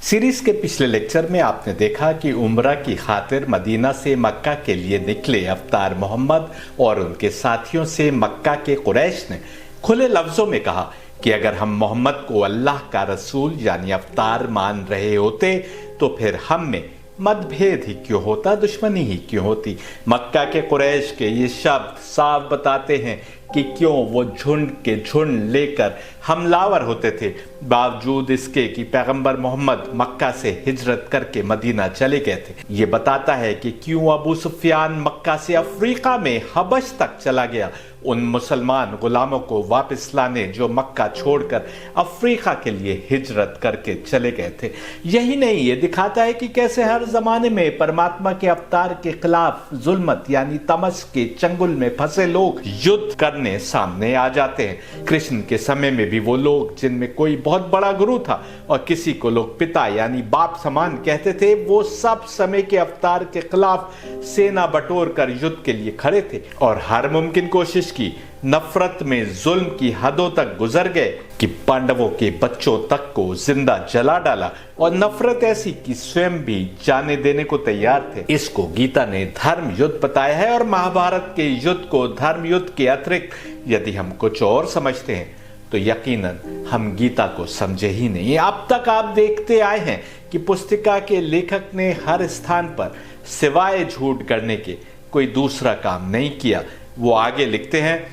Series के पिछले lecture में आपने देखा कि उम्रा की खातिर मदीना से मक्का के लिए निकले अफ्तार मोहम्मद और उनके साथियों से मक्का के कुरैश ने खुले लफ्जों में कहा कि अगर हम मोहम्मद को अल्लाह का रसूल यानी अफ्तार मान रहे होते तो फिर हम में मतभेद ही क्यों होता, दुश्मनी ही क्यों होती। मक्का के कुरैश के ये शब्द साफ बताते हैं कि क्यों वो झुंड के झुंड लेकर हमलावर होते थे, बावजूद इसके कि पैगंबर मोहम्मद मक्का से हिजरत करके मदीना चले गए थे। ये बताता है कि क्यों अबू सुफियान मक्का से अफ्रीका में हबश तक चला गया, उन मुसलमान गुलामों को वापस लाने जो मक्का छोड़कर अफ्रीका के लिए हिजरत करके चले गए थे। यही नहीं, ये दिखाता है कि कैसे हर जमाने में परमात्मा के अवतार के खिलाफ जुल्मत यानी तमस के चंगुल में फंसे लोग युद्ध करने सामने आ जाते हैं। कृष्ण के समय में भी वो लोग जिनमें कोई बहुत बड़ा गुरु था और किसी को लोग पिता यानी बाप समान कहते थे, वो सब समय के अवतार के खिलाफ सेना बटोर कर युद्ध के लिए खड़े थे और हर मुमकिन कोशिश की, नफरत में जुल्म की हदों तक गुजर गए कि पांडवों के बच्चों तक को जिंदा जला डाला और नफरत ऐसी कि स्वयं भी जाने देने को तैयार थे। इसको गीता ने धर्म युद्ध बताया है और महाभारत के युद्ध को धर्म युद्ध के अतिरिक्त यदि हम कुछ और समझते हैं तो यकीनन हम गीता को समझे ही नहीं। अब तक आप देखते आए हैं कि पुस्तिका के लेखक ने हर स्थान पर सिवाय झूठ करने के कोई दूसरा काम नहीं किया। वो आगे लिखते हैं,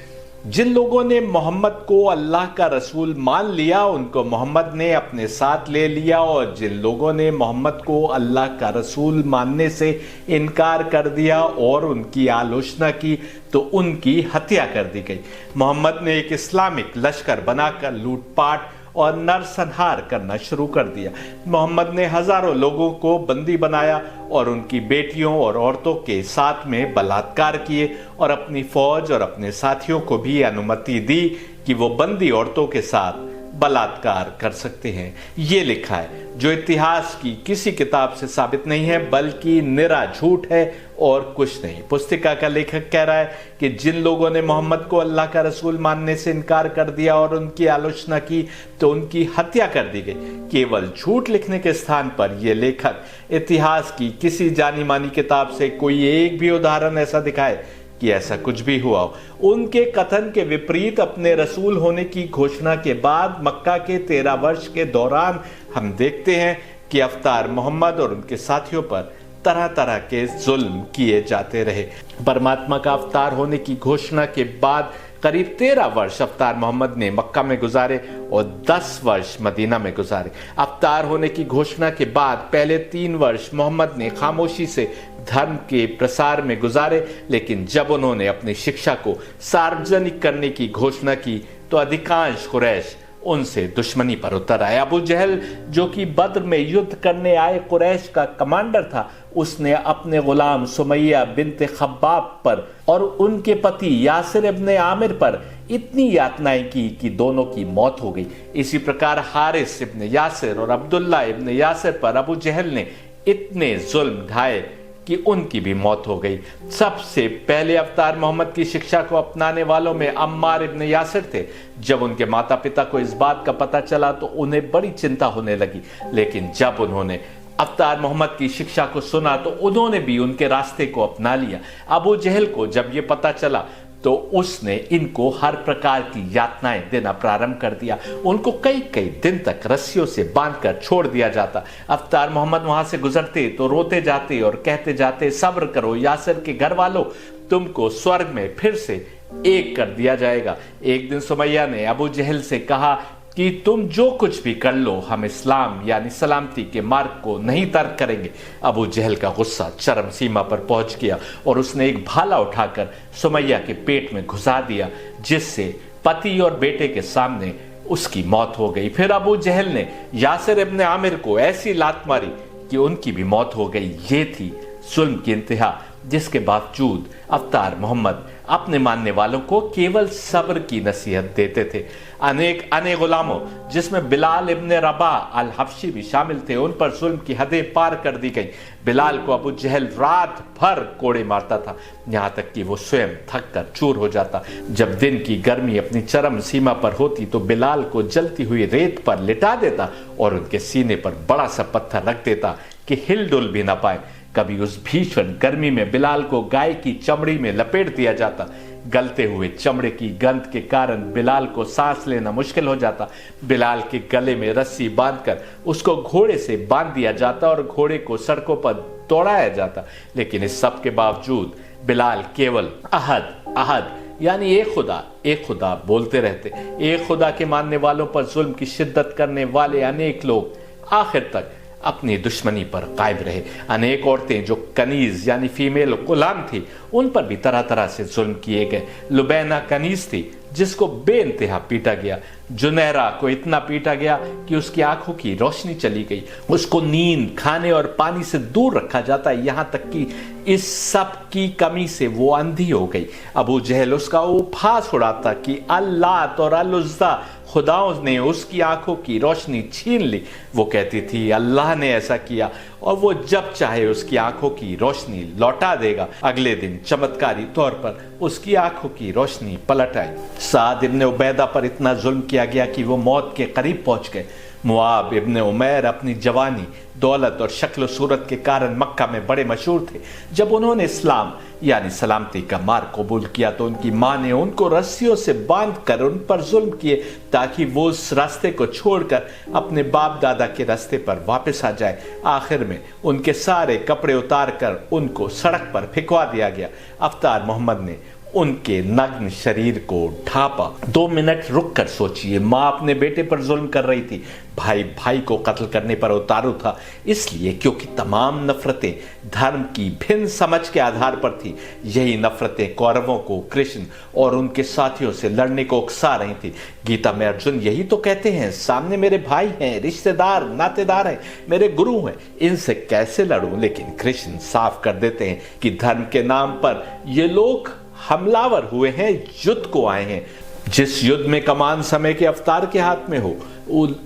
जिन लोगों ने मोहम्मद को अल्लाह का रसूल मान लिया उनको मोहम्मद ने अपने साथ ले लिया, और जिन लोगों ने मोहम्मद को अल्लाह का रसूल मानने से इनकार कर दिया और उनकी आलोचना की तो उनकी हत्या कर दी गई। मोहम्मद ने एक इस्लामिक लश्कर बनाकर लूटपाट और नरसंहार करना शुरू कर दिया। मोहम्मद ने हजारों लोगों को बंदी बनाया और उनकी बेटियों और औरतों के साथ में बलात्कार किए और अपनी फौज और अपने साथियों को भी अनुमति दी कि वो बंदी औरतों के साथ बलात्कार कर सकते हैं। ये लिखा है जो इतिहास की किसी किताब से साबित नहीं है बल्कि निरा झूठ है और कुछ नहीं। पुस्तिका का लेखक कह रहा है कि जिन लोगों ने मोहम्मद को अल्लाह का रसूल मानने से इनकार कर दिया और उनकी आलोचना की तो उनकी हत्या कर दी गई। केवल झूठ लिखने के स्थान पर यह लेखक इतिहास की किसी जानी मानी किताब से कोई एक भी उदाहरण ऐसा दिखाए कि ऐसा कुछ भी हुआ हो। उनके कथन के विपरीत अपने रसूल होने की घोषणा के बाद मक्का के 13 वर्ष के दौरान हम देखते हैं कि अफ्तार मोहम्मद और उनके साथियों पर तरह तरह के जुल्म किए जाते रहे। परमात्मा का अवतार होने की घोषणा के बाद करीब 13 वर्ष अफ्तार मोहम्मद ने मक्का में गुजारे और 10 वर्ष मदीना में गुजारे। अफ्तार होने की घोषणा के बाद पहले 3 वर्ष मोहम्मद ने खामोशी से धर्म के प्रसार में गुजारे, लेकिन जब उन्होंने अपनी शिक्षा को सार्वजनिक करने की घोषणा की तो अधिकांश कुरैश उनसे दुश्मनी पर उतर आए। अबू जहल जो कि बद्र में युद्ध करने आए कुरैश का कमांडर था, उसने अपने गुलाम सुमैया बिन्ते खब्बाब पर और उनके पति यासिर इब्ने आमिर पर इतनी यातनाएं की कि दोनों की मौत हो गई। इसी प्रकार हारिस इब्ने यासिर और अब्दुल्ला इब्ने यासिर पर अबू जहल ने इतने जुल्म ढाए कि उनकी भी मौत हो गई। सबसे पहले अवतार मोहम्मद की शिक्षा को अपनाने वालों में अम्मार इब्ने यासिर थे। जब उनके माता पिता को इस बात का पता चला तो उन्हें बड़ी चिंता होने लगी, लेकिन जब उन्होंने अवतार मोहम्मद की शिक्षा को सुना तो उन्होंने भी उनके रास्ते को अपना लिया। अबू जहल को जब ये पता चला तो उसने इनको हर प्रकार की यातनाएं देना प्रारंभ कर दिया। उनको कई कई दिन तक रस्सियों से बांधकर छोड़ दिया जाता। अफ्तार मोहम्मद वहां से गुजरते तो रोते जाते और कहते जाते, सब्र करो यासिर के घर वालों, तुमको स्वर्ग में फिर से एक कर दिया जाएगा। एक दिन सुमैया ने अबू जहल से कहा कि तुम जो कुछ भी कर लो, हम इस्लाम यानी सलामती के मार्ग को नहीं तर्क करेंगे। अबू जहल का गुस्सा चरम सीमा पर पहुंच गया और उसने एक भाला उठाकर सुमैया के पेट में घुसा दिया, जिससे पति और बेटे के सामने उसकी मौत हो गई। फिर अबू जहल ने यासिर इब्ने आमिर को ऐसी लात मारी कि उनकी भी मौत हो गई। ये थी जुल्म की इंतहा। जिसके बावजूद अवतार मोहम्मद अपने मानने वालों को केवल सब्र की नसीहत देते थे। अनेक अने गुलामों, जिसमें बिलाल इब्ने रबा अल हबशी भी शामिल थे, उन पर जुल्म की हदें पार कर दी गई। बिलाल को अबू जहल रात भर कोड़े मारता था, यहाँ तक कि वो स्वयं थक कर चूर हो जाता। जब दिन की गर्मी अपनी चरम सीमा पर होती तो बिलाल को जलती हुई रेत पर लिटा देता और उनके सीने पर बड़ा सा पत्थर रख देता कि हिल डुल भी ना पाए। कभी उस भीषण गर्मी में बिलाल को गाय की चमड़ी में लपेट दिया जाता। गलते हुए चमड़े की गंध के कारण बिलाल को सांस लेना मुश्किल हो जाता। बिलाल के गले में रस्सी बांधकर उसको घोड़े से बांध दिया जाता और घोड़े को सड़कों पर दौड़ाया जाता। लेकिन इस सब के बावजूद बिलाल केवल अहद अहद यानी एक खुदा बोलते रहते। एक खुदा के मानने वालों पर जुल्म की शिद्दत करने वाले अनेक लोग आखिर तक अपनी दुश्मनी पर कायम रहे। अनेक औरतें जो कनीज यानी फीमेल गुलाम थी, उन पर भी तरह तरह से जुल्म किए गए। लुबैना कनीज थी जिसको बेइंतहा पीटा गया। जुनैरा को इतना पीटा गया कि उसकी आंखों की रोशनी चली गई। उसको नींद, खाने और पानी से दूर रखा जाता है, यहां तक कि इस सब की कमी से वो अंधी हो गई। अबू जहल उसका उपहास उड़ाता कि अल्लाह और अल-उज़्ज़ा खुदाओं ने उसकी आंखों की रोशनी छीन ली। वो कहती थी अल्लाह ने ऐसा किया और वो जब चाहे उसकी आंखों की रोशनी लौटा देगा। अगले दिन चमत्कारी तौर पर उसकी आंखों की रोशनी पलट आई। साद इब्ने उबैदा पर इतना जुल्म किया गया कि वो मौत के करीब पहुंच गए। मुआब इब्ने उमैर अपनी जवानी, दौलत और शक्ल सूरत के कारण मक्का में बड़े मशहूर थे। जब उन्होंने इस्लाम यानी सलामती का मार्ग कबूल किया तो उनकी मां ने उनको रस्सियों से बांधकर उन पर जुल्म किए ताकि वो उस रास्ते को छोड़कर अपने बाप दादा के रास्ते पर वापस आ जाए। आखिर में उनके सारे कपड़े उतार कर उनको सड़क पर फेंकवा दिया गया। अवतार मोहम्मद ने उनके नग्न शरीर को ढांपा। 2 मिनट रुक कर सोचिए, मां अपने बेटे पर जुल्म कर रही थी, भाई भाई को कत्ल करने पर उतारू था, इसलिए क्योंकि तमाम नफरतें धर्म की भिन्न समझ के आधार पर थी। यही नफरतें कौरवों को कृष्ण और उनके साथियों से लड़ने को उकसा रही थी। गीता में अर्जुन यही तो कहते हैं, सामने मेरे भाई हैं, रिश्तेदार नातेदार हैं, मेरे गुरु हैं, इनसे कैसे लड़ूं। लेकिन कृष्ण साफ कर देते हैं कि धर्म के नाम पर ये लोग हमलावर हुए हैं, युद्ध को आए हैं। जिस युद्ध में कमान समय के अवतार के हाथ में हो,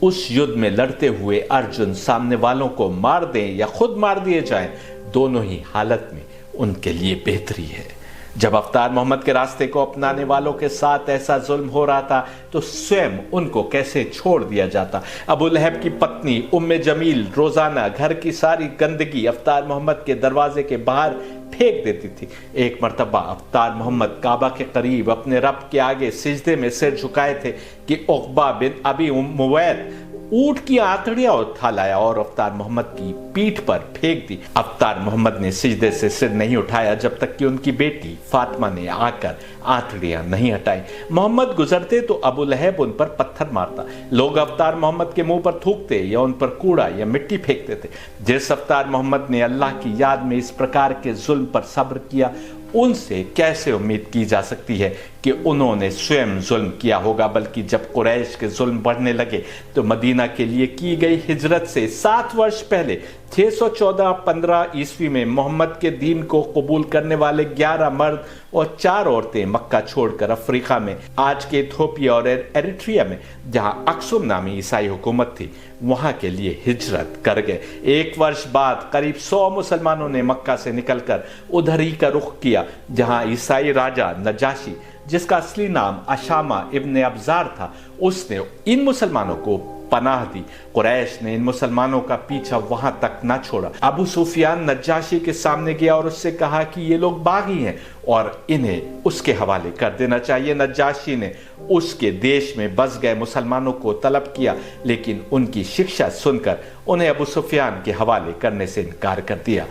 उस युद्ध में लड़ते हुए अर्जुन सामने वालों को मार दें या खुद मार दिए जाएं, दोनों ही हालत में उनके लिए बेहतरी है। जब अवतार मोहम्मद के रास्ते को अपनाने वालों के साथ ऐसा जुल्म हो रहा था तो स्वयं उनको कैसे छोड़ दिया जाता। अबू लहब की पत्नी उम्मे जमील रोजाना घर की सारी गंदगी अवतार मोहम्मद के दरवाजे के बाहर फेंक देती थी। एक मर्तबा अवतार मोहम्मद काबा के करीब अपने रब के आगे सिजदे में सिर झुकाए थे कि उक़बा बिन अबी मुवैत ऊंट की आंतड़ियां उठा लाया और अवतार मोहम्मद की पीठ पर फेंक दी। अवतार मोहम्मद ने सिजदे से सिर नहीं उठाया जब तक कि उनकी बेटी फातिमा ने आकर आंतड़ियां नहीं हटाई। मोहम्मद गुजरते तो अबू लहब उन पर पत्थर मारता। लोग अवतार मोहम्मद के मुंह पर थूकते या उन पर कूड़ा या मिट्टी फेंकते थे। जिस अवतार मोहम्मद ने अल्लाह की याद में इस प्रकार के जुल्म पर सब्र किया, उनसे कैसे उम्मीद की जा सकती है कि उन्होंने स्वयं जुल्म किया होगा। बल्कि जब कुरैश के जुल्म बढ़ने लगे तो मदीना के लिए की गई हिजरत से 7 वर्ष पहले 614-15 ईस्वी में मोहम्मद के दीन को कबूल करने वाले 11 मर्द और 4 औरतें मक्का छोड़कर अफ्रीका में, आज के इथियोपिया और एरिट्रिया में, जहां अक्सुम नामी ईसाई हुकूमत थी, वहां के लिए हिजरत कर गए। 1 वर्ष बाद करीब 100 मुसलमानों ने मक्का से निकलकर उधर ही का रुख किया जहां ईसाई राजा नजाशी, जिसका असली नाम अशामा इब्ने अब्जार था, उसने इन मुसलमानों को पनाह दी। कुरैश ने इन मुसलमानों का पीछा वहां तक ना छोड़ा। अबू सुफियान नज्जाशी के सामने गया और उससे कहा कि ये लोग बागी हैं और इन्हें उसके हवाले कर देना चाहिए। नज्जाशी ने उसके देश में बस गए मुसलमानों को तलब किया, लेकिन उनकी शिक्षा सुनकर उन्हें अबू सुफियान के हवाले करने से इनकार कर दिया।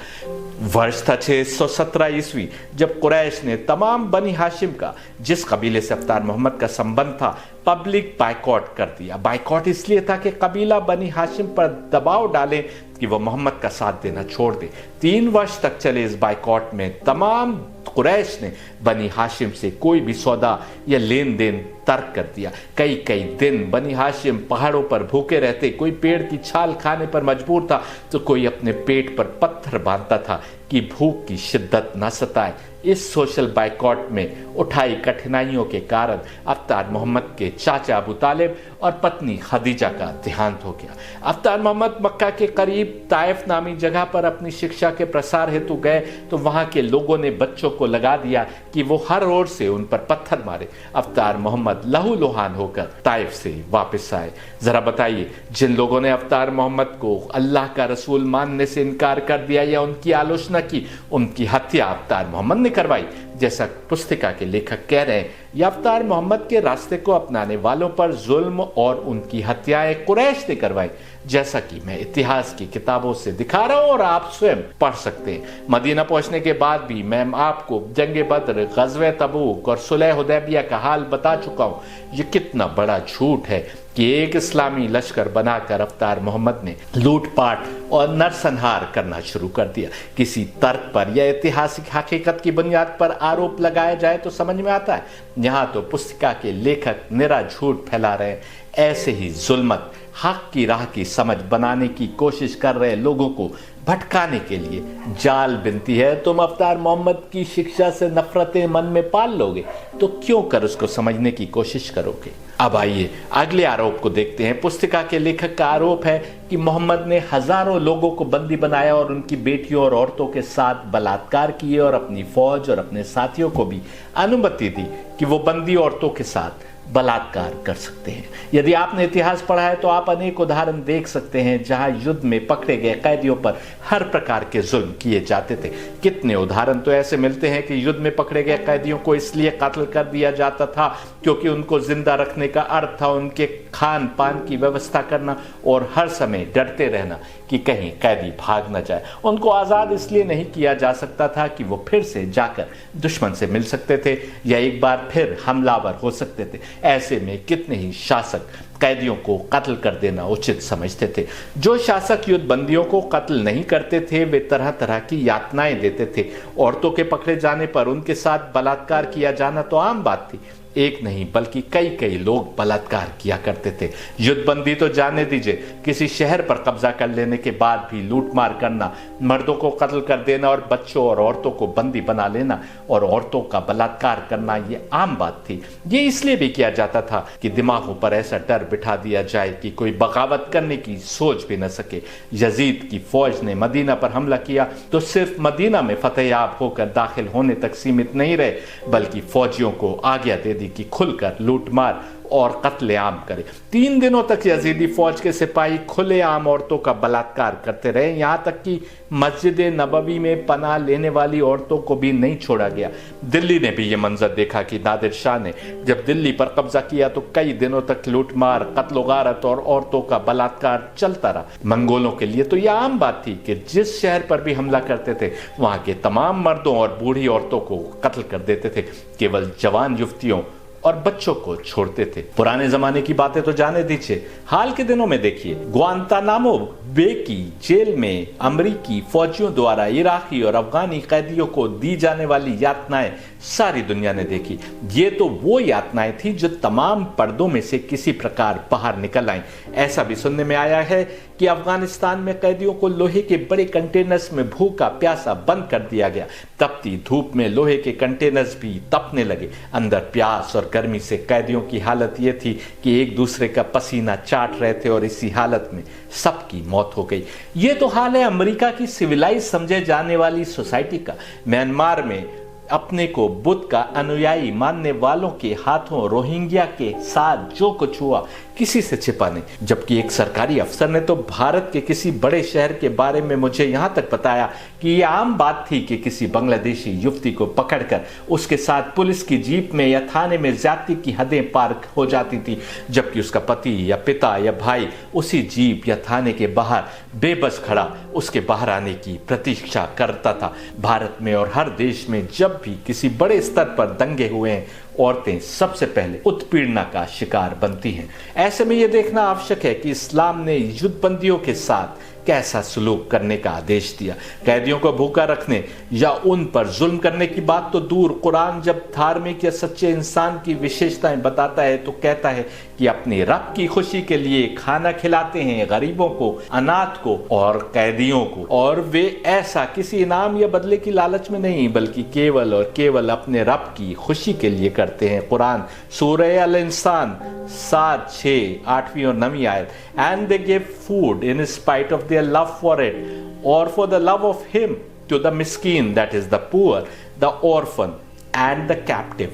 वर्ष था 617 ईस्वी, जब कुरैश ने तमाम बनी हाशिम का, जिस कबीले से अवतार मोहम्मद का संबंध था, पब्लिक बाइकॉट कर दिया। बाइकॉट इसलिए था कि कबीला बनी हाशिम पर दबाव डाले कि वह मोहम्मद का साथ देना छोड़ दे। 3 वर्ष तक चले इस बाइकॉट में तमाम कुरैश ने बनी हाशिम से कोई भी सौदा या लेन देन तर्क कर दिया। कई कई दिन बनी हाशिम पहाड़ों पर भूखे रहते, कोई पेड़ की छाल खाने पर मजबूर था तो कोई अपने पेट पर पत्थर बांधता था कि भूख की शिद्दत न सताए। इस सोशल बाइकॉट में उठाई कठिनाइयों के कारण अफ्तार मोहम्मद के चाचा अबू तालिब और पत्नी खदीजा का देहांत हो गया। अफ्तार मोहम्मद मक्का के करीब ताइफ नामी जगह पर अपनी शिक्षा के प्रसार हेतु गए तो वहां के लोगों ने बच्चों को लगा दिया कि वो हर ओर से उन पर पत्थर मारे। अफ्तार मोहम्मद लहूलुहान होकर ताइफ से वापस आए। जरा बताइए, जिन लोगों ने अफ्तार मोहम्मद को अल्लाह का रसूल मानने से इनकार कर दिया या उनकी आलोचना की, उनकी हत्या अफ्तार मोहम्मद ने करवाई। जैसा पुस्तिका के लेखक कह रहे हैं, यह अफ्तार मोहम्मद के रास्ते को अपनाने वालों पर जुल्म और उनकी हत्याएं कुरैश ने करवाई, जैसा कि मैं इतिहास की किताबों से दिखा रहा हूं और आप स्वयं पढ़ सकते हैं। मदीना पहुंचने के बाद भी मैं आपको जंगे बद्र, गज़वे तबूक और सुलह हुदैबिया का हाल बता चुका हूं। यह कितना बड़ा झूठ है कि एक इस्लामी लश्कर बनाकर अफ्तार मोहम्मद ने लूटपाट और नरसंहार करना शुरू कर दिया। किसी तर्क पर या ऐतिहासिक हकीकत की बुनियाद पर आरोप लगाया जाए तो समझ में आता है। यहां तो पुस्तिका के लेखक निरा झूठ फैला रहे हैं। ऐसे ही जुल्मत, हक की राह की समझ बनाने की कोशिश कर रहे लोगों को भटकाने के लिए जाल बिनती है। तुम अफ्तार मोहम्मद की शिक्षा से नफरतें मन में पाल लोगे तो क्यों कर उसको समझने की कोशिश करोगे। अब आइए अगले आरोप को देखते हैं। पुस्तिका के लेखक का आरोप है कि मोहम्मद ने हजारों लोगों को बंदी बनाया और उनकी बेटियों और औरतों के साथ बलात्कार किए और अपनी फौज और अपने साथियों को भी अनुमति दी कि वो बंदी औरतों के साथ बलात्कार कर सकते हैं। यदि आपने इतिहास पढ़ा है तो आप अनेक उदाहरण देख सकते हैं जहां युद्ध में पकड़े गए कैदियों पर हर प्रकार के जुल्म किए जाते थे। कितने उदाहरण तो ऐसे मिलते हैं कि युद्ध में पकड़े गए कैदियों को इसलिए कत्ल कर दिया जाता था क्योंकि उनको जिंदा रखने का अर्थ था उनके खान पान की व्यवस्था करना और हर समय डरते रहना कि कहीं कैदी भाग न जाए। उनको आजाद इसलिए नहीं किया जा सकता था कि वो फिर से जाकर दुश्मन से मिल सकते थे या एक बार फिर हमलावर हो सकते थे। ऐसे में कितने ही शासक कैदियों को कत्ल कर देना उचित समझते थे। जो शासक युद्ध बंदियों को कत्ल नहीं करते थे वे तरह तरह की यातनाएं देते थे। औरतों के पकड़े जाने पर उनके साथ बलात्कार किया जाना तो आम बात थी। एक नहीं बल्कि कई कई लोग बलात्कार किया करते थे। युद्धबंदी तो जाने दीजिए, किसी शहर पर कब्जा कर लेने के बाद भी लूटमार करना, मर्दों को कत्ल कर देना और बच्चों और औरतों को बंदी बना लेना और औरतों का बलात्कार करना ये आम बात थी। ये इसलिए भी किया जाता था कि दिमागों पर ऐसा डर बिठा दिया जाए कि कोई बगावत करने की सोच भी न सके। यजीद की फौज ने मदीना पर हमला किया तो सिर्फ मदीना में फतेहयाब होकर दाखिल होने तक सीमित नहीं रहे, बल्कि फौजियों को आज्ञा दे दी कि खुलकर लूटमार और कत्लेआम करे। 3 दिनों तक यजीदी फौज के सिपाही खुलेआम औरतों का बलात्कार करते रहे। यहां तक कि मस्जिद नबवी में पनाह लेने वाली औरतों को भी नहीं छोड़ा गया। दिल्ली ने भी यह मंजर देखा कि नादिर शाह ने जब दिल्ली पर कब्जा किया तो कई दिनों तक लूटमार, कत्ल-ओ-गारत और औरतों का बलात्कार चलता रहा। मंगोलों के लिए तो यह आम बात थी कि जिस शहर पर भी हमला करते थे वहां के तमाम मर्दों और बूढ़ी औरतों को कत्ल कर देते थे, केवल जवान युवतियों और बच्चों को छोड़ते थे। पुराने जमाने की बातें तो जाने दीजिए, हाल के दिनों में देखिए ग्वांतानामो बे की जेल में अमेरिकी फौजियों द्वारा इराकी और अफगानी कैदियों को दी जाने वाली यातनाएं सारी दुनिया ने देखी। ये तो वो यातनाएं थी जो तमाम पर्दों में से किसी प्रकार बाहर निकल आई। ऐसा भी सुनने में आया है कि अफगानिस्तान में कैदियों को लोहे के बड़े कंटेनर्स में भूखा प्यासा बंद कर दिया गया। तपती धूप में लोहे के कंटेनर्स भी तपने लगे। अंदर प्यास और गर्मी से कैदियों की हालत यह थी कि एक दूसरे का पसीना चाट रहे थे और इसी हालत में सबकी मौत हो गई। ये तो हाल है अमेरिका की सिविलाइज समझे जाने वाली सोसाइटी का। म्यांमार में अपने को बुद्ध का अनुयायी मानने वालों के हाथों रोहिंग्या के साथ जो कुछ हुआ किसी से छिपा नहीं। जबकि एक सरकारी अफसर ने तो भारत के किसी बड़े शहर के बारे में मुझे यहां तक बताया कि यह आम बात थी कि किसी बांग्लादेशी युवती को पकड़कर उसके साथ पुलिस की जीप में या थाने में ज्यादती की हदें पार हो जाती थी, जबकि उसका पति या पिता या भाई उसी जीप या थाने के बाहर बेबस खड़ा उसके बाहर आने की प्रतीक्षा करता था। भारत में और हर देश में जब भी किसी बड़े स्तर पर दंगे हुए हैं, औरतें सबसे पहले उत्पीड़ना का शिकार बनती हैं। ऐसे में यह देखना आवश्यक है कि इस्लाम ने युद्धबंदियों के साथ कैसा सलूक करने का आदेश दिया। कैदियों को भूखा रखने या उन पर जुल्म करने की बात तो दूर, कुरान जब धार्मिक या सच्चे इंसान की विशेषताएं बताता है तो कहता है कि अपने रब की खुशी के लिए खाना खिलाते हैं गरीबों को, अनाथ को और कैदियों को, और वे ऐसा किसी इनाम या बदले की लालच में नहीं बल्कि केवल और केवल अपने रब की खुशी के लिए करते हैं। कुरान सूरह अल इंसान 7, 6, 8वीं और 9वीं आयत। And they give food in spite of their love for it और for the love of him to the मिस्कीन, that is the poor, the orphan and the captive,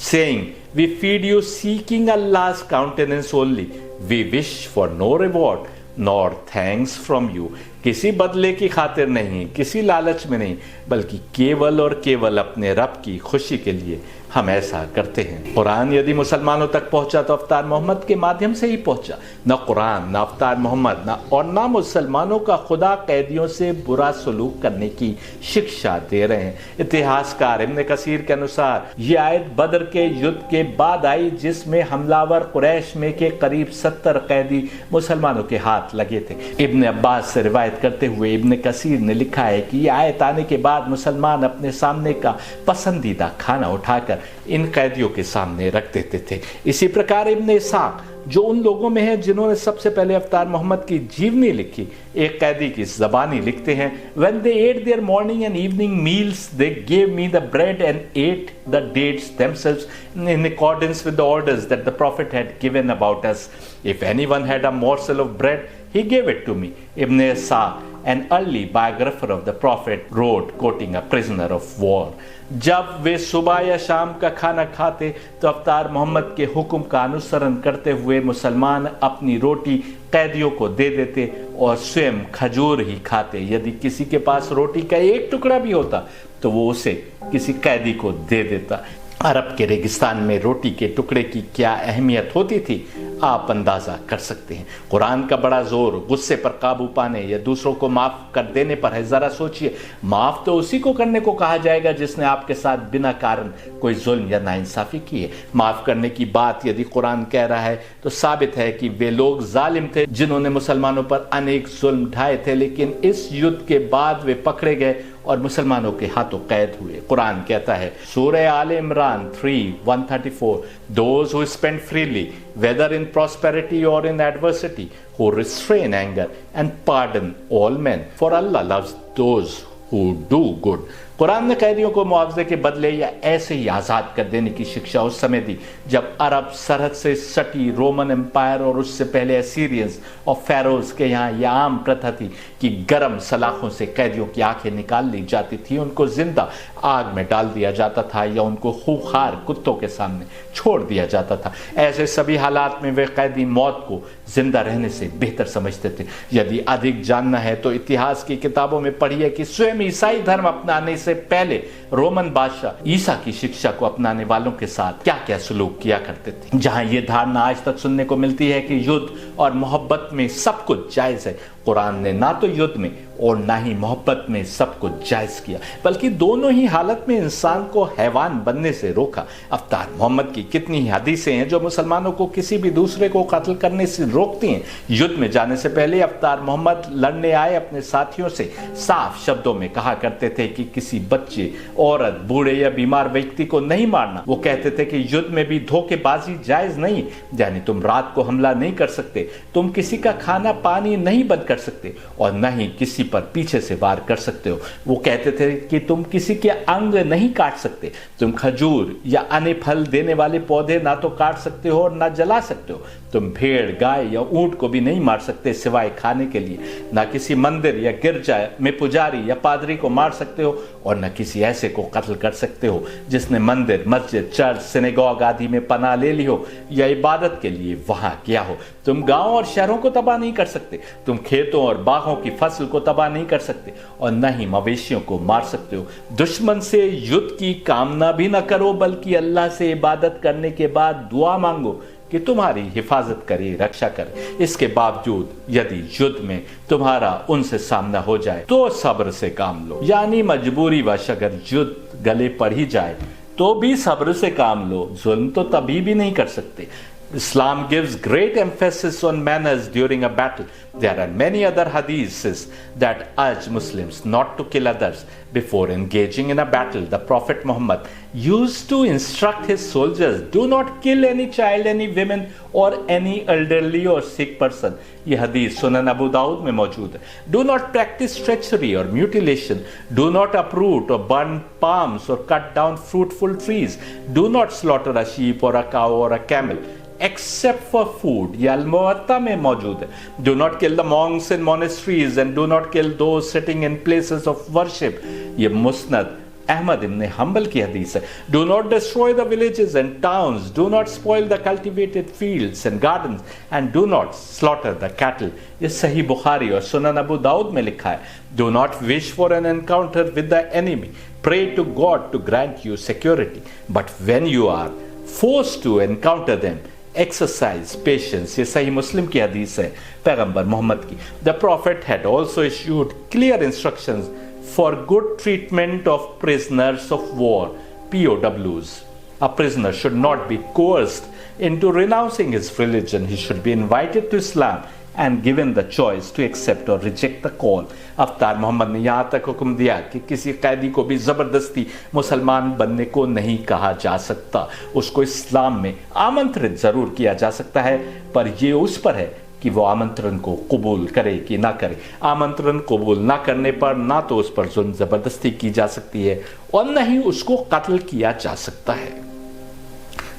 saying, we feed you seeking Allah's countenance only. We wish for no reward nor thanks from you. किसी बदले की खातिर नहीं, किसी लालच में नहीं, बल्कि केवल और केवल अपने रब की खुशी के लिए हम ऐसा करते हैं। कुरान यदि मुसलमानों तक पहुंचा तो अवतार मोहम्मद के माध्यम से ही पहुंचा। न कुरान, न अवतार मोहम्मद, न मुसलमानों का खुदा कैदियों से बुरा सलूक करने की शिक्षा दे रहे हैं। इतिहासकार इब्न कसीर के अनुसार ये आयत बदर के युद्ध के बाद आई, जिसमें हमलावर कुरैश में के करीब 70 कैदी मुसलमानों के हाथ लगे थे। इब्न अब्बास से रिवायत करते हुए इब्न कसीर ने लिखा है कि यह आयत आने के बाद मुसलमान अपने सामने का पसंदीदा खाना उठाकर इन कैदियों के सामने रख देते थे। इसी प्रकार इब्न इसाक, जो उन लोगों में है जिन्होंने सबसे पहले अवतार मोहम्मद की जीवनी लिखी, एक कैदी की ज़बानी लिखते हैं, When they ate their morning and evening meals, they gave me the bread and ate the dates themselves in accordance with the orders that the Prophet had given about us. If anyone had a morsel of bread, he gave it to me. Ibn Isa, an early biographer of the Prophet, wrote, quoting a prisoner of war. जब वे सुबह या शाम का खाना खाते तो अवतार मोहम्मद के हुक्म का अनुसरण करते हुए मुसलमान अपनी रोटी कैदियों को दे देते और स्वयं खजूर ही खाते। यदि किसी के पास रोटी का एक टुकड़ा भी होता तो वो उसे किसी कैदी को दे देता। अरब के रेगिस्तान में रोटी के टुकड़े की क्या अहमियत होती थी आप अंदाजा कर सकते हैं। कुरान का बड़ा जोर गुस्से पर काबू पाने या दूसरों को माफ कर देने पर है। जरा सोचिए, माफ तो उसी को करने को कहा जाएगा जिसने आपके साथ बिना कारण कोई जुल्म या नाइंसाफी की है। माफ करने की बात यदि कुरान कह रहा है तो साबित है कि वे लोग जालिम थे जिन्होंने मुसलमानों पर अनेक जुल्म ढाए थे, लेकिन इस युद्ध के बाद वे पकड़े गए और मुसलमानों के हाथों कैद हुए। कुरान कहता है सूरह आल Imran 3:134, Those who spend freely, whether in prosperity or in adversity, who restrain anger and pardon all men, for Allah loves those who do good. Quran ने कैदियों को मुआवजे के बदले या ऐसे ही आज़ाद कर देने की शिक्षा उस समय दी जब अरब सरहद से सटी रोमन एम्पायर और उससे पहले असीरियंस और फेरोज के यहाँ यह आम प्रथा थी कि गरम सलाखों से कैदियों की आंखें निकाल ली जाती थी, उनको जिंदा आग में डाल दिया जाता था या उनको खूंखार कुत्तों के सामने छोड़ दिया जाता था। ऐसे सभी हालात में वे कैदी मौत को जिंदा रहने से बेहतर समझते थे। यदि अधिक जानना है तो इतिहास की किताबों में पढ़िए कि स्वयं ईसाई धर्म अपनाने से पहले रोमन बादशाह ईसा की शिक्षा को अपनाने वालों के साथ क्या क्या सलूक किया करते थे। जहां यह धारणा आज तक सुनने को मिलती है कि युद्ध और मोहब्बत में सब कुछ जायज है, कुरान ने ना तो युद्ध में और ना ही मोहब्बत में सब कुछ जायज किया, बल्कि दोनों ही हालत में इंसान को हैवान बनने से रोका। अवतार मोहम्मद की कितनी ही हदीसें हैं जो मुसलमानों को किसी भी दूसरे को कत्ल करने से रोकती हैं। युद्ध में जाने से पहले अवतार मोहम्मद लड़ने आए अपने साथियों से साफ शब्दों में कहा करते थे कि किसी बच्चे, औरत, बूढ़े या बीमार व्यक्ति को नहीं मारना। वो कहते थे कि युद्ध में भी धोखेबाजी जायज नहीं, यानी तुम रात को हमला नहीं कर सकते, तुम किसी का खाना पानी नहीं बंद कर सकते और न ही किसी पर पीछे से वार कर सकते हो। वो कहते थे कि तुम किसी के अंग नहीं काट सकते, तुम खजूर या अन्य फल देने वाले पौधे ना तो काट सकते हो और ना जला सकते हो, तुम भेड़, गाय या ऊंट को भी नहीं मार सकते सिवाय खाने के लिए, ना किसी मंदिर या गिरजा में पुजारी या पादरी को मार सकते हो और न किसी ऐसे को कत्ल कर सकते हो जिसने मंदिर, मस्जिद, चर्च, सिनेगॉग आदि में पनाह ले ली हो या इबादत के लिए वहां किया हो। तुम गांव और शहरों को तबाह नहीं कर सकते, तुम खेतों और बागों की फसल को तबाह नहीं कर सकते और न ही मवेशियों को मार सकते हो। दुश्मन से युद्ध की कामना भी न करो, बल्कि अल्लाह से इबादत करने के बाद दुआ मांगो कि तुम्हारी हिफाजत करे, रक्षा करे। इसके बावजूद यदि युद्ध में तुम्हारा उनसे सामना हो जाए तो सब्र से काम लो, यानी मजबूरी वश अगर युद्ध गले पड़ ही जाए तो भी सब्र से काम लो। जुल्म तो तभी भी नहीं कर सकते Islam gives great emphasis on manners during a battle. There are many other hadiths that urge Muslims not to kill others before engaging in a battle. The Prophet Muhammad used to instruct his soldiers, do not kill any child, any women or any elderly or sick person. ये हदीस सुनन अबू दाऊद में मौजूद है. Do not practice treachery or mutilation. Do not uproot or burn palms or cut down fruitful trees. Do not slaughter a sheep or a cow or a camel except for food. ये अल-मुवत्ता में मौजूद है. Do not kill the monks in monasteries and do not kill those sitting in places of worship. ये मुस्नद अहमद इब्न humble की हदीस है. Do not destroy the villages and towns. Do not spoil the cultivated fields and gardens and do not slaughter the cattle. ये सही बुखारी और सुनन अबू दाऊद में लिखा है. Do not wish for an encounter with the enemy. Pray to God to grant you security. But when you are forced to encounter them, exercise patience. ये सही मुस्लिम की हदीस है पैगंबर मोहम्मद की. The Prophet had also issued clear instructions for good treatment of prisoners of war, POWs. A prisoner should not be coerced into renouncing his religion. He should be invited to Islam and given the choice to accept or reject the call. अफ्तार मोहम्मद ने यहाँ तक हुक्म दिया कि किसी कैदी को भी ज़बरदस्ती मुसलमान बनने को नहीं कहा जा सकता. उसको इस्लाम में आमंत्रित ज़रूर किया जा सकता है, पर यह उस पर है कि वो आमंत्रण को कबूल करे कि ना करे. आमंत्रण कबूल ना करने पर ना तो उस पर जुल्म ज़बरदस्ती की जा सकती है और न ही उसको कत्ल किया जा सकता है.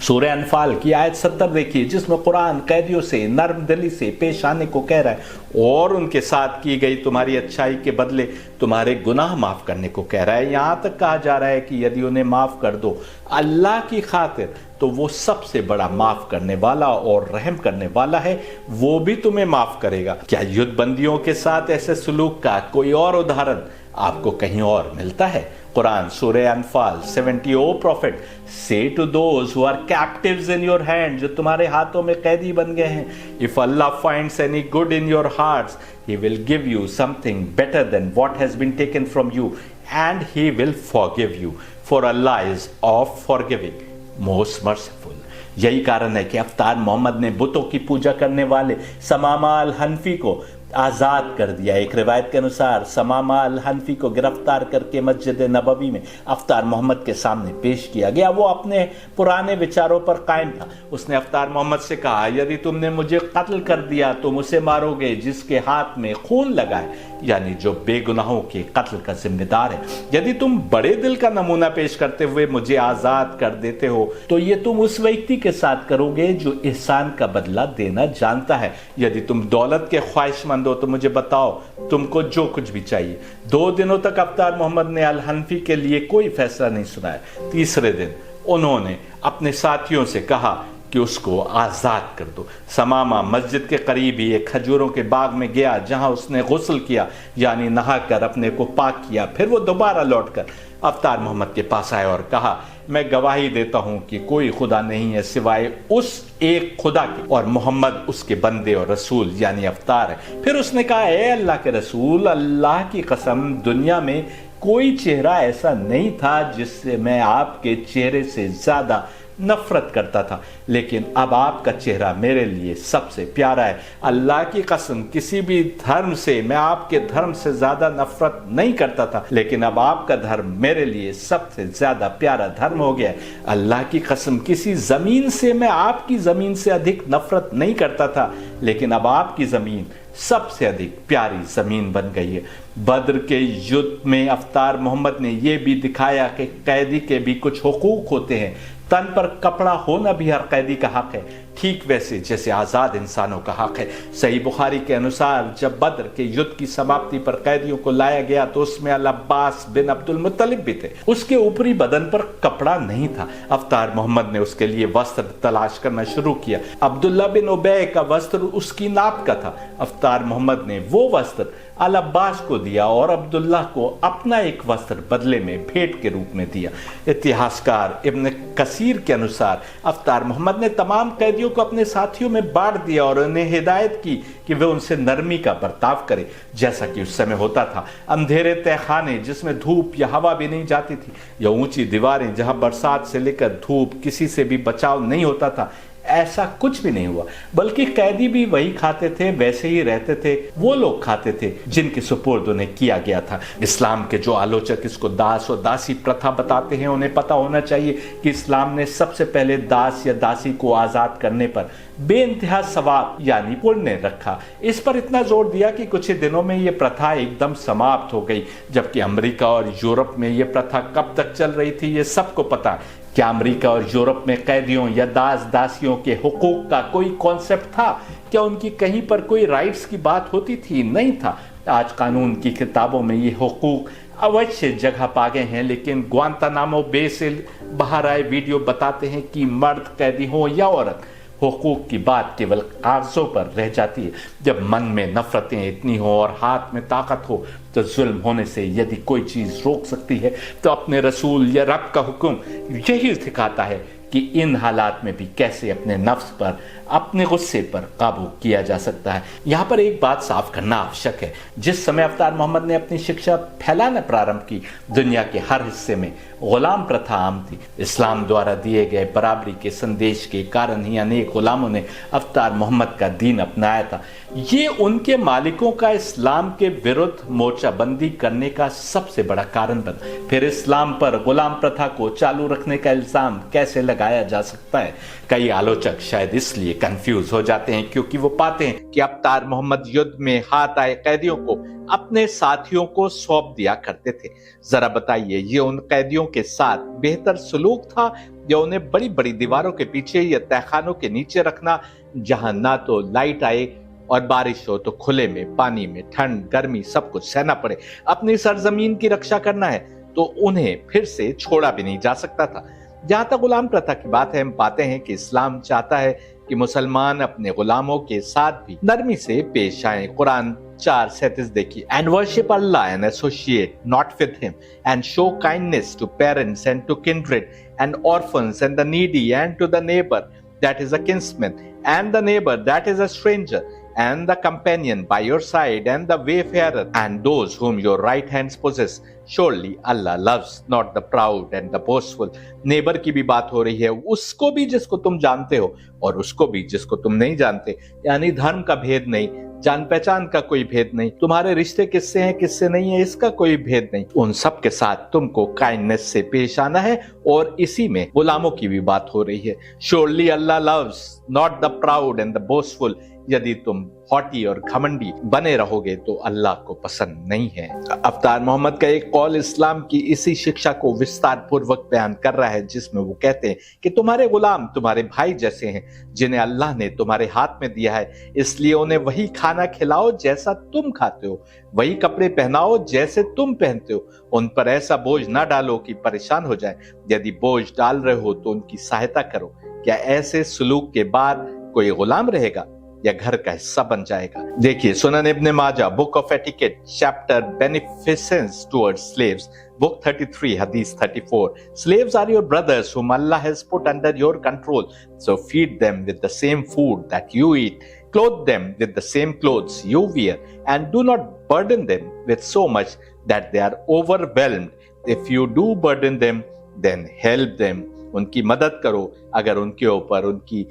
सूरह अनफाल की आयत 70 देखिए, जिसमें कुरान कैदियों से नर्म दिली से पेश आने को कह रहा है और उनके साथ की गई तुम्हारी अच्छाई के बदले तुम्हारे गुनाह माफ करने को कह रहा है. यहाँ तक कहा जा रहा है कि यदि उन्हें माफ कर दो अल्लाह की खातिर तो वो सबसे बड़ा माफ करने वाला और रहम करने वाला है, वो भी तुम्हें माफ करेगा. क्या युद्ध बंदियों के साथ ऐसे सुलूक का कोई और उदाहरण आपको कहीं और मिलता है? Quran Surah Anfal 70, O prophet say to those who are captives in your hand, जो तुम्हारे हाथों में कैदी बन गए हैं, if Allah finds any good in your hearts he will give you something better than what has been taken from you and he will forgive you, for Allah is oft forgiving most merciful. यही कारण है कि अफ्तार मोहम्मद ने बुतों की पूजा करने वाले समामा अल हनफी को आज़ाद कर दिया. एक रिवायत के अनुसार समामा अल हनफी को गिरफ्तार करके मस्जिद नबवी में अफ्तार मोहम्मद के सामने पेश किया गया. वो अपने पुराने विचारों पर कायम था. उसने अफ्तार मोहम्मद से कहा, यदि तुमने मुझे कत्ल कर दिया तो मुझे मारोगे जिसके हाथ में खून लगा है, यानी जो बेगुनाहों के कत्ल का जिम्मेदार है. यदि तुम बड़े दिल का नमूना पेश करते हुए मुझे आज़ाद कर देते हो तो ये तुम उस व्यक्ति के साथ करोगे जो एहसान का बदला देना जानता है. यदि तुम दौलत के ख्वाहिशमंद हो तो मुझे बताओ, तुमको जो कुछ भी चाहिए. 2 दिनों तक अफ्तार मोहम्मद ने अल हनफी के लिए कोई फैसला नहीं सुनाया. तीसरे दिन उन्होंने अपने साथियों से कहा कि उसको आज़ाद कर दो. समामा मस्जिद के करीब ही एक खजूरों के बाग में गया जहां उसने गुस्ल किया, यानी नहाकर अपने को पाक किया. फिर वो दोबारा लौटकर अफ्तार मोहम्मद के पास आया और कहा, मैं गवाही देता हूं कि कोई खुदा नहीं है सिवाय उस एक खुदा के और मोहम्मद उसके बंदे और रसूल यानी अफ्तार है. फिर उसने कहा, ए अल्लाह के रसूल, अल्लाह की कसम दुनिया में कोई चेहरा ऐसा नहीं था जिससे मैं आपके चेहरे से ज्यादा नफरत करता था, लेकिन अब आपका चेहरा मेरे लिए सबसे प्यारा है. अल्लाह की कसम किसी भी धर्म से मैं आपके धर्म से ज्यादा नफरत नहीं करता था, लेकिन अब आपका धर्म मेरे लिए सबसे ज्यादा प्यारा धर्म हो गया है. अल्लाह की कसम किसी जमीन से मैं आपकी जमीन से अधिक नफरत नहीं करता था, लेकिन अब आपकी जमीन सबसे अधिक प्यारी जमीन बन गई है. बद्र के युद्ध में अफ्तार मोहम्मद ने यह भी दिखाया कि कैदी के भी कुछ हुकूक होते हैं. तन पर कपड़ा होना भी हर कैदी का हक है, ठीक वैसे जैसे आज़ाद इंसानों का हक है. सही बुखारी के अनुसार जब बद्र के युद्ध की समाप्ति पर कैदियों को लाया गया तो उसमें अल अब्बास बिन अब्दुल मुत्तलिब भी थे. उसके ऊपरी बदन पर कपड़ा नहीं था. अफ्तार मोहम्मद ने उसके लिए वस्त्र तलाश करना शुरू किया. अब्दुल्ला बिन उबय का वस्त्र उसकी नाप का था. अफ्तार मोहम्मद ने वो वस्त्र अल अब्बास को दिया और अब्दुल्ला को अपना एक वस्त्र बदले में भेंट के रूप में दिया. इतिहासकार इब्न कसीर के अनुसार अफ्तार मोहम्मद ने तमाम कैदियों को अपने साथियों में बांट दिया और उन्हें हिदायत की कि वे उनसे नरमी का बर्ताव करें, जैसा कि उस समय होता था. अंधेरे तहखाने जिसमें धूप या हवा भी नहीं जाती थी, या ऊंची दीवारें जहां बरसात से लेकर धूप किसी से भी बचाव नहीं होता था, ऐसा कुछ भी नहीं हुआ, बल्कि कैदी भी वही खाते थे, वैसे ही रहते थे, वो लोग खाते थे जिनके सुपुर्द उन्हें किया गया था। इस्लाम के जो आलोचक इसको दास और दासी प्रथा बताते हैं, उन्हें पता होना चाहिए कि इस्लाम ने सबसे पहले दास या दासी को आजाद करने पर बेइंतहा सवाब यानी पुण्य रखा। इस पर इतना जोर दिया कि कुछ ही दिनों में यह प्रथा एकदम समाप्त हो गई, जबकि अमेरिका और यूरोप में यह प्रथा कब तक चल रही थी ये सबको पता है। क्या अमेरिका और यूरोप में कैदियों या दास दासियों के हुकूक का कोई कॉन्सेप्ट था? क्या उनकी कहीं पर कोई राइट्स की बात होती थी? नहीं था। आज कानून की किताबों में ये हुकूक अवश्य जगह पा गए हैं, लेकिन ग्वांतानामो बे से बाहर आए वीडियो बताते हैं कि मर्द कैदी हो या औरत, हुकूक की बात केवल कागजों पर रह जाती है। जब मन में नफरतें इतनी हो और हाथ में ताकत हो तो जुल्म होने से यदि कोई चीज रोक सकती है तो अपने रसूल या रब का हुक्म यही सिखाता है कि इन हालात में भी कैसे अपने नफ्स पर, अपने गुस्से पर काबू किया जा सकता है। यहाँ पर एक बात साफ करना आवश्यक है। जिस समय अवतार मोहम्मद ने अपनी शिक्षा फैलाना प्रारंभ की, दुनिया के हर हिस्से में गुलाम प्रथा आम थी। इस्लाम द्वारा दिए गए बराबरी के संदेश के कारण ही अनेक गुलामों ने अवतार मोहम्मद का दीन अपनाया था। ये उनके मालिकों का इस्लाम के विरुद्ध मोर्चाबंदी करने का सबसे बड़ा कारण बना। फिर इस्लाम पर गुलाम प्रथा को चालू रखने का इल्जाम कैसे लगाया जा सकता है? कई आलोचक शायद इसलिए कंफ्यूज हो जाते हैं क्योंकि वो पाते हैं कि अवतार मोहम्मद युद्ध में हाथ आए कैदियों को अपने साथियों को सौंप दिया करते थे। जरा बताइए, ये उन कैदियों के साथ बेहतर सलूक था या उन्हें बड़ी बड़ी दीवारों के पीछे या तहखानों के नीचे रखना, जहां ना तो लाइट आए और बारिश हो तो खुले में पानी में ठंड गर्मी सब कुछ सहना पड़े। अपनी सरजमीन की रक्षा करना है तो उन्हें फिर से छोड़ा भी नहीं जा सकता था। जहां तक गुलाम प्रथा की बात है, हम पाते हैं कि इस्लाम चाहता है कि मुसलमान अपने गुलामों के साथ भी नरमी से पेश आए। कुरान 4:37 देखिए, and worship Allah and associate not with him and show kindness to parents and to kindred and orphans and the needy and to the neighbour that is a kinsman and the neighbor that is a stranger and the companion by your side and the wayfarer and those whom your right hands possess. Surely Allah loves not the proud and the boastful. Neighbour की भी बात हो रही है, उसको भी जिसको तुम जानते हो और उसको भी जिसको तुम नहीं जानते, यानी धर्म का भेद नहीं, जान पहचान का कोई भेद नहीं, तुम्हारे रिश्ते किससे हैं किससे नहीं है इसका कोई भेद नहीं। उन सब के साथ तुमको काइंडनेस से पेश आना है और इसी में गुलामों की भी बात हो रही है। Surely Allah loves not the proud and the boastful. यदि तुम हॉटी और घमंडी बने रहोगे तो अल्लाह को पसंद नहीं है। अवतार मोहम्मद का एक कौल इस्लाम की इसी शिक्षा को विस्तार पूर्वक बयान कर रहा है, जिसमें वो कहते हैं कि तुम्हारे गुलाम तुम्हारे भाई जैसे हैं जिन्हें अल्लाह ने तुम्हारे हाथ में दिया है, इसलिए उन्हें वही खाना खिलाओ जैसा तुम खाते हो, वही कपड़े पहनाओ जैसे तुम पहनते हो। उन पर ऐसा बोझ ना डालो कि परेशान हो जाए। यदि बोझ डाल रहे हो तो उनकी सहायता करो। क्या ऐसे सलूक के बाद कोई गुलाम रहेगा या घर का हिस्सा बन जाएगा? देखिए, Sunan Ibn Majah, book of etiquette, chapter beneficence towards slaves, book 33, hadith 34. Slaves are your brothers whom Allah has put under your control. So feed them with the same food that you eat. Clothe them with the same clothes you wear. And do not burden them with so much that they are overwhelmed. If you do burden them, then help them. उनकी मदद करो अगर उनके ऊपर उनकी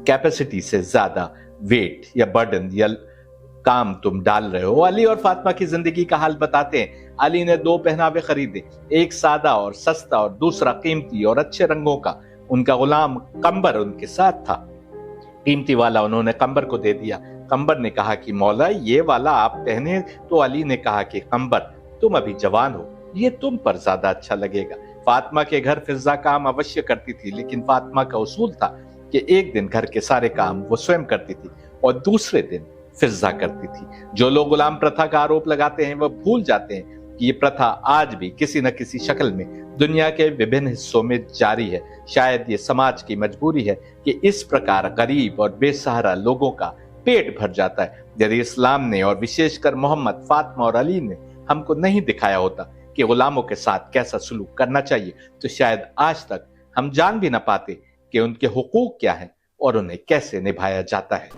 capacity से ज्यादा wait या बर्डन या काम तुम डाल रहे हो। अली और फातिमा की जिंदगी का हाल बताते हैं। अली ने 2 पहनावे खरीदे, एक सादा और सस्ता और दूसरा कीमती और अच्छे रंगों का। उनका गुलाम कंबर उनके साथ था। कीमती वाला उन्होंने कंबर को दे दिया। कंबर ने कहा कि मौला ये वाला आप पहने, तो अली ने कहा कि कंबर तुम अभी जवान हो, ये तुम पर ज्यादा अच्छा लगेगा। फातिमा के घर फिजा काम अवश्य करती थी, लेकिन फातिमा का उसूल था कि एक दिन घर के सारे काम वो स्वयं करती थी और दूसरे दिन फिजा करती थी। जो लोग गुलाम प्रथा का आरोप लगाते हैं वह भूल जाते हैं कि ये प्रथा आज भी किसी न किसी शक्ल में दुनिया के विभिन्न हिस्सों में जारी है। शायद ये समाज की मजबूरी है कि इस प्रकार गरीब और बेसहारा लोगों का पेट भर जाता है। यदि इस्लाम ने और विशेषकर मोहम्मद, फातिमा और अली ने हमको नहीं दिखाया होता कि गुलामों के साथ कैसा सलूक करना चाहिए, तो शायद आज तक हम जान भी ना पाते कि उनके हुकूक क्या है और उन्हें कैसे निभाया जाता है।